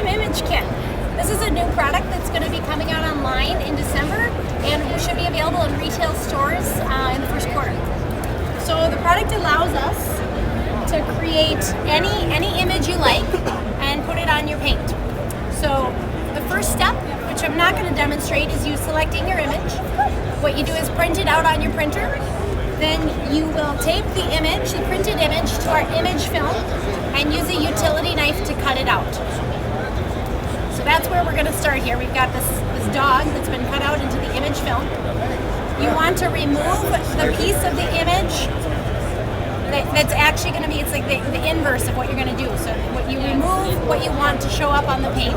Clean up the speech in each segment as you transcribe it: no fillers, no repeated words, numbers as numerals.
custom image kit. This is a new product that's going to be coming out online in December and should be available in retail stores in the first quarter. So the product allows us to create any image you like and put it on your paint. So the first step, which I'm not going to demonstrate, is you selecting your image. What you do is print it out on your printer. Then you will tape the image, the printed image, to our image film and use a utility knife to cut it out. So that's where we're going to start here. We've got this dog that's been cut out into the image film. You want to remove the piece of the image that's actually going to be, it's like the inverse of what you're going to do. So what you remove what you want to show up on the paint.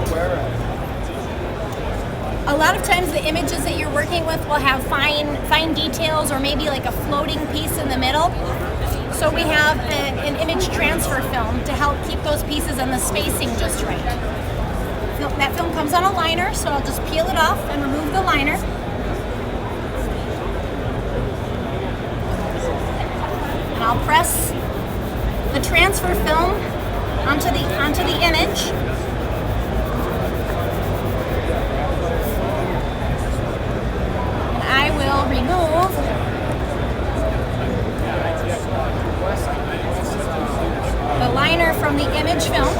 A lot of times the images that you're working with will have fine details or maybe like a floating piece in the middle. So we have an image transfer film to help keep those pieces and the spacing just right. That film comes on a liner, so I'll just peel it off and remove the liner. And I'll press the transfer film onto the image. I will remove the liner from the image film.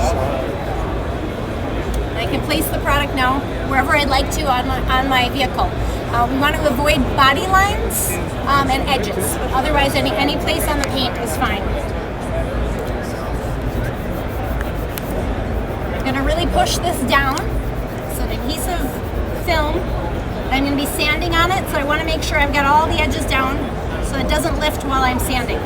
I can place the product now wherever I'd like to on my vehicle. We want to avoid body lines and edges, but otherwise any place on the paint is fine. I'm going to really push this down. It's an adhesive film. I'm going to be sanding on it, so I want to make sure I've got all the edges down so it doesn't lift while I'm sanding.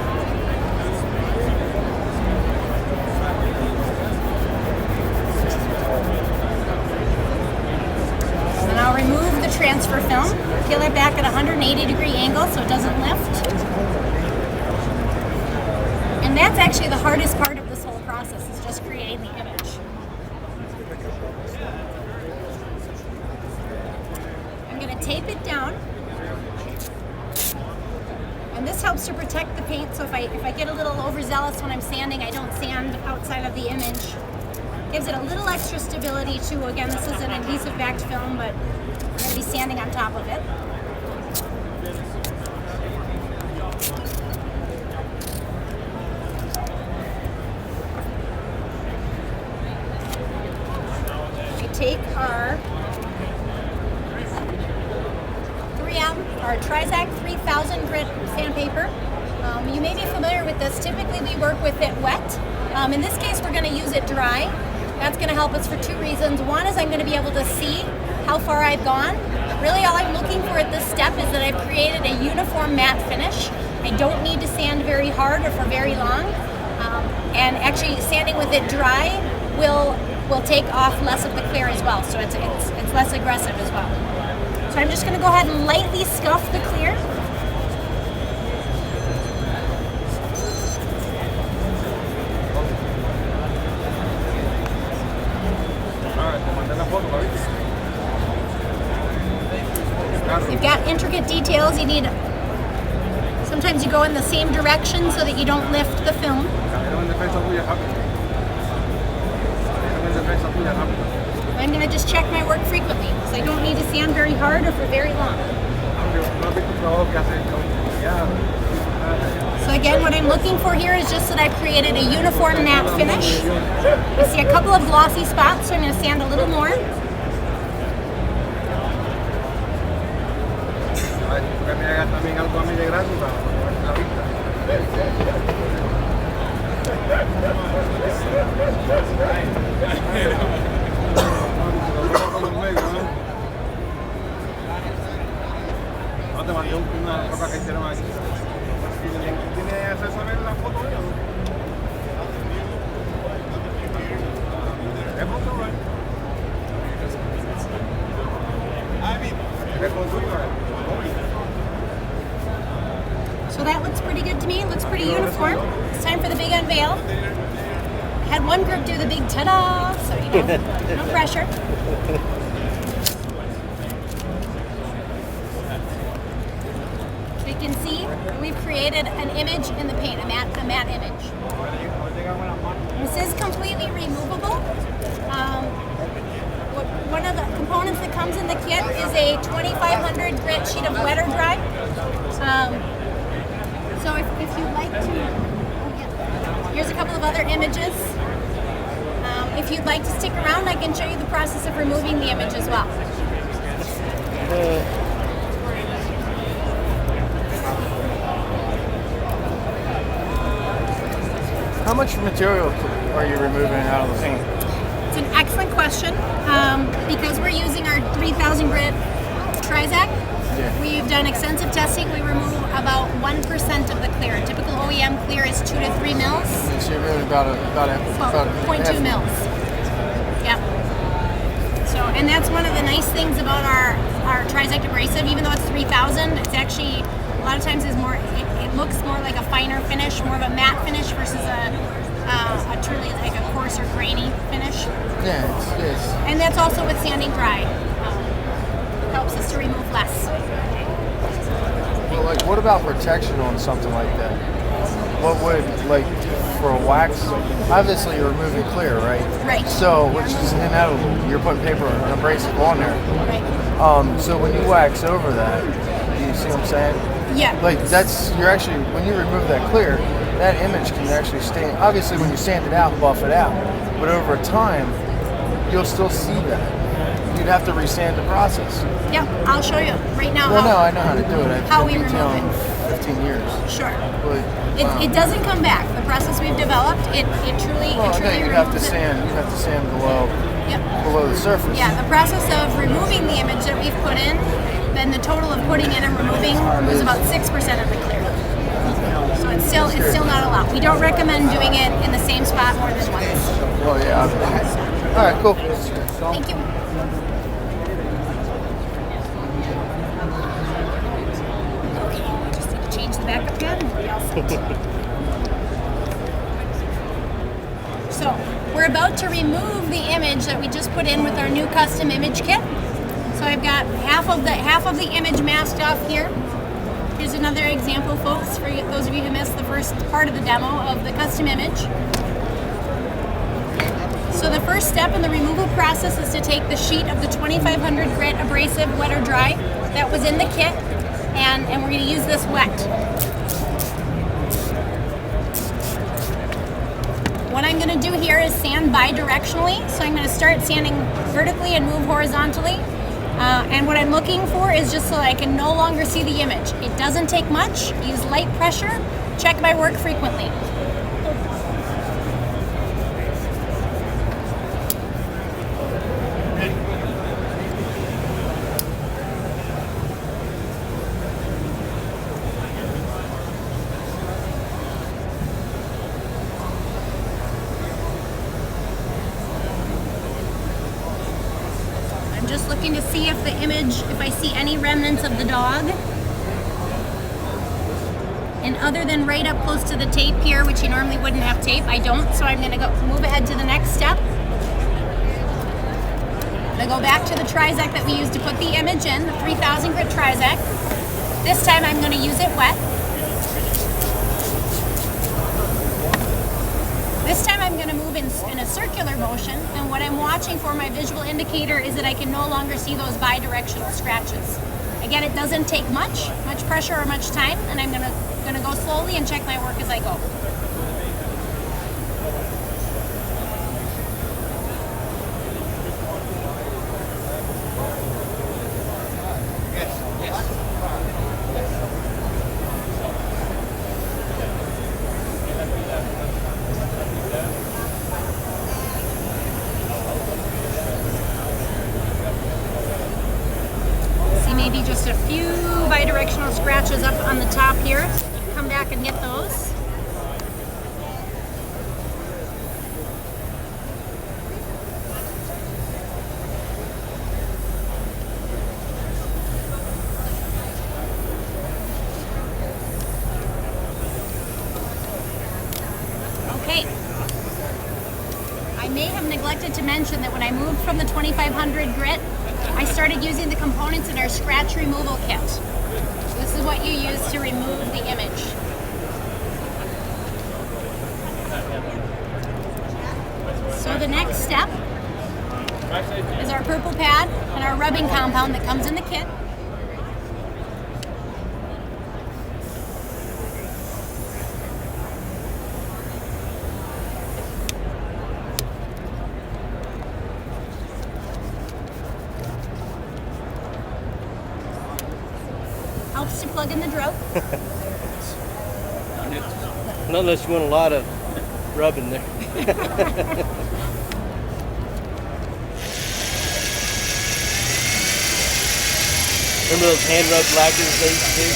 And I'll remove the transfer film, peel it back at a 180-degree angle so it doesn't lift. And that's actually the hardest part of this whole process, is just creating the image. Tape it down, and this helps to protect the paint. So if I get a little overzealous when I'm sanding, I don't sand outside of the image. Gives it a little extra stability too. Again, this is an adhesive backed film, but I'm going to be sanding on top of it. We take our Trizac 3000 grit sandpaper. You may be familiar with this. Typically we work with it wet. In this case we're going to use it dry. That's going to help us for two reasons. One is I'm going to be able to see how far I've gone. Really all I'm looking for at this step is that I've created a uniform matte finish. I don't need to sand very hard or for very long. And actually sanding with it dry will take off less of the clear as well. So it's less aggressive as well. So I'm just going to go ahead and lightly scuff the clear. You've got intricate details. Sometimes you go in the same direction so that you don't lift the film. I'm going to just check my work frequently, because I don't need to sand very hard or for very long. So again, what I'm looking for here is just that I've created a uniform matte finish. I see a couple of glossy spots, so I'm going to sand a little more. So that looks pretty good to me. It looks pretty uniform. It's time for the big unveil. I had one group do the big ta-da, so you know, no pressure. So you can see we've created an image in the paint, a matte image. This is completely removable. one of the components that comes in the kit is a 2500 grit sheet of wet or dry. So if you'd like to, here's a couple of other images. If you'd like to stick around, I can show you the process of removing the image as well. How much material are you removing out of the paint? It's an excellent question. Because we're using our 3000 grit Trizac, we've done extensive testing. We remove about 1% of the clear. Typical OEM clear is 2 to 3 mils. So you're really about 0.2 mils. Yeah. So, and that's one of the nice things about our Trizac abrasive. Even though it's 3000, it's actually a lot of times is more. It looks more like a finer finish, more of a matte finish versus a truly like a coarser, grainy finish. Yeah, it's. And that's also with sanding dry. Helps us to remove less. Well, like, what about protection on something like that? What would, like, for a wax? Obviously, you're removing clear, right? Right. So, which is inevitable. You're putting paper and abrasive on there. Right. So when you wax over that, you see what I'm saying? Yeah. Like you're actually, when you remove that clear, that image can actually stay. Obviously, when you sand it out, buff it out, but over time, you'll still see that. You'd have to resand the process. Yeah, I'll show you right now. Well, no, I know how to do it. How we remove detailing it. 15 years. Sure. But, It doesn't come back. The process we've developed, it truly removes you have to sand. You have to sand below the surface. Yeah, the process of removing the image that we've put in, then the total of putting in and removing was about 6% of the clear. So it's still not a lot. We don't recommend doing it in the same spot more than once. Well, yeah. All right, cool. Thank you. Okay, just need to change the backup pen and we'll be all set. So we're about to remove the image that we just put in with our new custom image kit. So I've got half of the image masked off here. Here's another example, folks, for those of you who missed the first part of the demo of the custom image. So the first step in the removal process is to take the sheet of the 2500 grit abrasive wet or dry that was in the kit, and we're going to use this wet. What I'm going to do here is sand bidirectionally. So I'm going to start sanding vertically and move horizontally. And what I'm looking for is just so I can no longer see the image. It doesn't take much. Use light pressure. Check my work frequently. Just looking to see if the image, if I see any remnants of the dog. And other than right up close to the tape here, which you normally wouldn't have tape, I don't, so I'm gonna move ahead to the next step. I'm gonna go back to the Trizac that we used to put the image in, the 3000 grit Trizac. This time I'm gonna use it wet. This time I'm going to move in a circular motion, and what I'm watching for, my visual indicator, is that I can no longer see those bidirectional scratches. Again, it doesn't take much pressure or much time, and I'm going to go slowly and check my work as I go. Maybe just a few bidirectional scratches up on the top here. Come back and get those. Okay. I may have neglected to mention that when I moved from the 2500 grit, I started using the components in our scratch removal kit. This is what you use to remove the image. So the next step is our purple pad and our rubbing compound that comes in the kit. Helps to plug in the drill. Not unless you want a lot of rubbing there. Remember those hand rub blackers they used to do?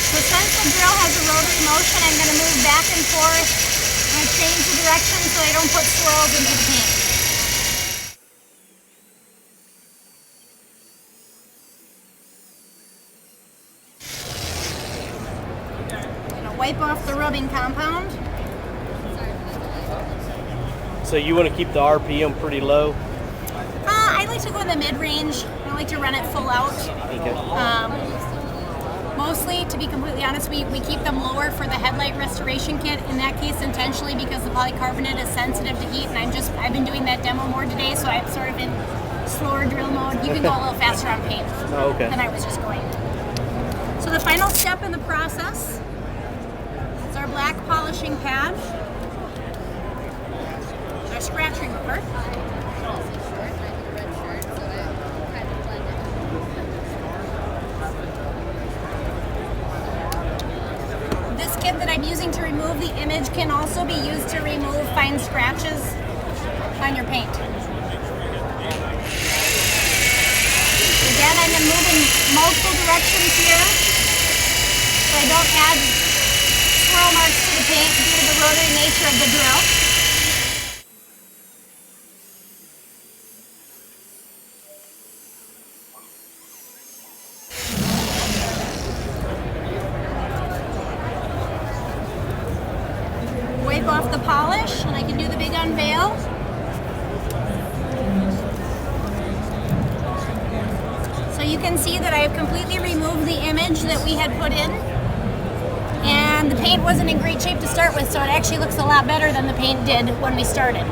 So since the drill has a rotary motion, I'm going to move back and forth and change the direction so I don't put swirls into the paint. Wipe off the rubbing compound. So you want to keep the RPM pretty low? I like to go in the mid-range. I don't like to run it full out. Okay. Mostly, to be completely honest, we keep them lower for the headlight restoration kit. In that case, intentionally, because the polycarbonate is sensitive to heat, and I've been doing that demo more today, so I'm sort of in slower drill mode. You can go a little faster on paint than I was just going. So the final step in the process is our black polishing pad, our scratch remover. This kit that I'm using to remove the image can also be used to remove fine scratches on your paint. Again, I'm moving multiple directions here so I don't add swirl marks to the paint due to the rotary nature of the drill. Wipe off the polish and I can do the big unveil. So you can see that I have completely removed the image that we had put in. And the paint wasn't in great shape to start with, so it actually looks a lot better than the paint did when we started.